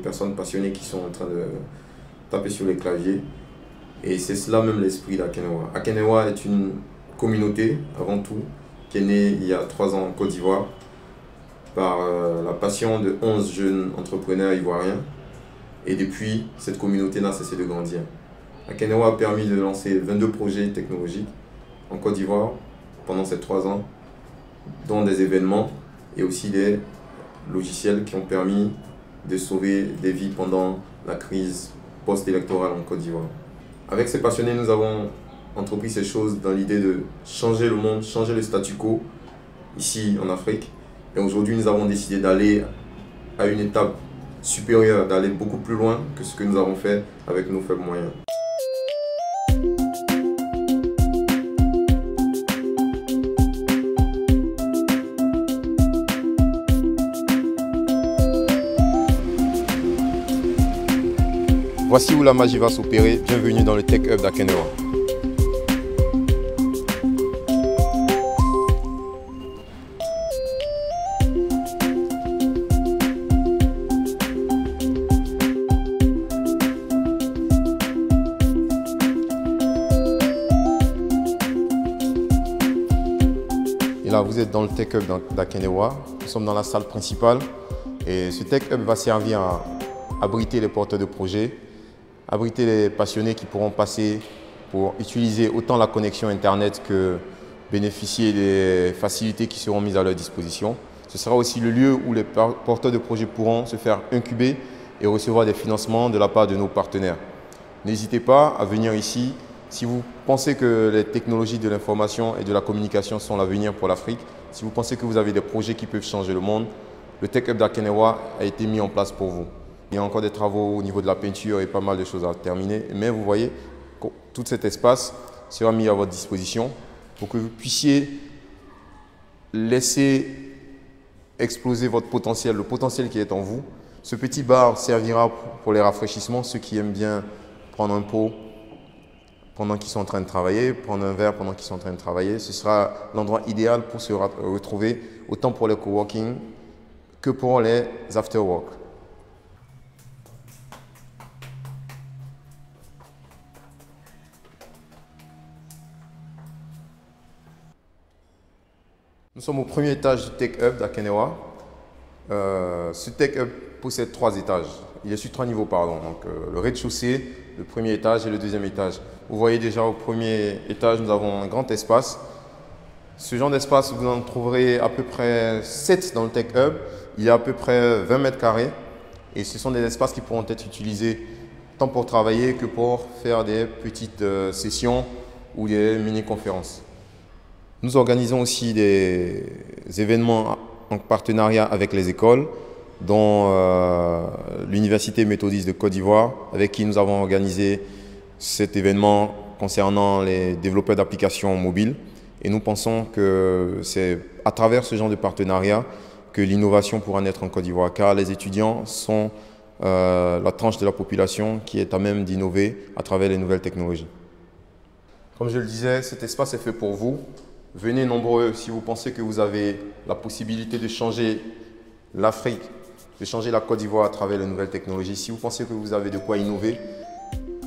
personnes passionnées qui sont en train de taper sur les claviers. Et c'est cela même l'esprit d'Akenewa. Akenewa est une communauté, avant tout, qui est née il y a 3 ans en Côte d'Ivoire par la passion de 11 jeunes entrepreneurs ivoiriens. Et depuis, cette communauté n'a cessé de grandir. Akenewa a permis de lancer 22 projets technologiques en Côte d'Ivoire pendant ces 3 ans, dont des événements et aussi des logiciels qui ont permis de sauver des vies pendant la crise post-électorale en Côte d'Ivoire. Avec ces passionnés, nous avons entrepris ces choses dans l'idée de changer le monde, changer le statu quo ici en Afrique. Et aujourd'hui, nous avons décidé d'aller à une étape supérieure, d'aller beaucoup plus loin que ce que nous avons fait avec nos faibles moyens. Voici où la magie va s'opérer. Bienvenue dans le Tech Hub d'Akenewa. Et là, vous êtes dans le Tech Hub d'Akenewa. Nous sommes dans la salle principale. Et ce Tech Hub va servir à abriter les porteurs de projets, abriter les passionnés qui pourront passer pour utiliser autant la connexion Internet que bénéficier des facilités qui seront mises à leur disposition. Ce sera aussi le lieu où les porteurs de projets pourront se faire incuber et recevoir des financements de la part de nos partenaires. N'hésitez pas à venir ici. Si vous pensez que les technologies de l'information et de la communication sont l'avenir pour l'Afrique, si vous pensez que vous avez des projets qui peuvent changer le monde, le Tech Hub d'Akenewa a été mis en place pour vous. Il y a encore des travaux au niveau de la peinture et pas mal de choses à terminer. Mais vous voyez, tout cet espace sera mis à votre disposition pour que vous puissiez laisser exploser votre potentiel, le potentiel qui est en vous. Ce petit bar servira pour les rafraîchissements, ceux qui aiment bien prendre un pot pendant qu'ils sont en train de travailler, prendre un verre pendant qu'ils sont en train de travailler. Ce sera l'endroit idéal pour se retrouver, autant pour les coworking que pour les after-work. Nous sommes au premier étage du Tech Hub d'Akenewa. Ce Tech Hub possède 3 étages. Il est sur 3 niveaux, pardon. Donc, le rez-de-chaussée, le premier étage et le deuxième étage. Vous voyez déjà au premier étage, nous avons un grand espace. Ce genre d'espace, vous en trouverez à peu près 7 dans le Tech Hub. Il y a à peu près 20 mètres carrés. Et ce sont des espaces qui pourront être utilisés tant pour travailler que pour faire des petites sessions ou des mini-conférences. Nous organisons aussi des événements en partenariat avec les écoles, dont l'Université méthodiste de Côte d'Ivoire, avec qui nous avons organisé cet événement concernant les développeurs d'applications mobiles. Et nous pensons que c'est à travers ce genre de partenariat que l'innovation pourra naître en Côte d'Ivoire, car les étudiants sont la tranche de la population qui est à même d'innover à travers les nouvelles technologies. Comme je le disais, cet espace est fait pour vous. Venez nombreux si vous pensez que vous avez la possibilité de changer l'Afrique, de changer la Côte d'Ivoire à travers les nouvelles technologies. Si vous pensez que vous avez de quoi innover,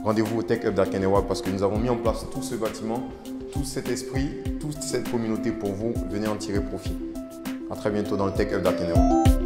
rendez-vous au Tech Hub d'Akenewa parce que nous avons mis en place tout ce bâtiment, tout cet esprit, toute cette communauté pour vous. Venez en tirer profit. À très bientôt dans le Tech Hub d'Akenewa.